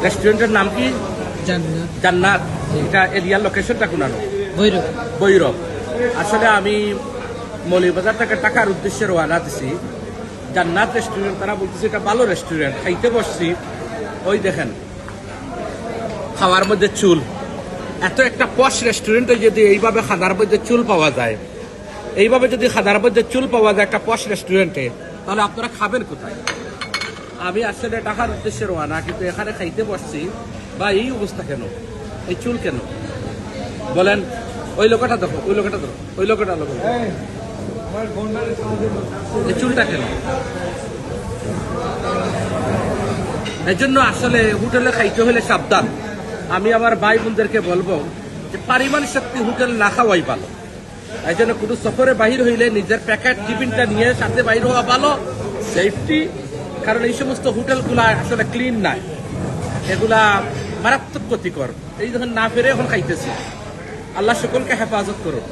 রেস্টুরেন্টের নাম কি? জান্নাত। জান্নাত। এটা এরিয়ার লোকেশনটা কোনানো? ভৈরব। ভৈরব। আসলে আমি মৌলভীবাজার থেকে টাকার উদ্দেশ্যে রওনা দিছি। জান্নাত রেস্টুরেন্ট, তারা বলতেছে এটা ভালো রেস্টুরেন্ট। খাইতে বসছি, ওই দেখেন খাওয়ার মধ্যে চুল। এত একটা পশ রেস্টুরেন্টে যদি এইভাবে খানার মধ্যে চুল পাওয়া যায়, এইভাবে যদি খানার মধ্যে চুল পাওয়া যায় একটা পশ রেস্টুরেন্টে, তাহলে আপনারা খাবেন কোথায়? আমি আসলে টাকার উদ্দেশ্যে রওনা, কিন্তু এখানে খাইতে বসছি বা এই অবস্থা কেন, এই চুল কেন বলেন? ওই লোকটা দেখো, ওই লোকটা দেখো, ওই লোকটা লোক, এই চুলটা কেন? এই জন্য আসলে হোটেলে খাইতে হলে সাবধান। আমি আমার ভাই বোনদেরকে বলবো যে পরিমাণ শক্তি হোটেল না খাওয়াই ভালো। এই জন্য কোনো সফরে বাহির হইলে নিজের প্যাকেট টিফিনটা নিয়ে সাথে বাইর হওয়া ভালো, সেফটি। কারণ এই সমস্ত হোটেলগুলা আসলে ক্লিন নাই, এগুলা মারাত্মক ক্ষতিকর। এই যখন না ফেরে এখন খাইতেছি। আল্লাহ সকলকে হেফাজত করুন।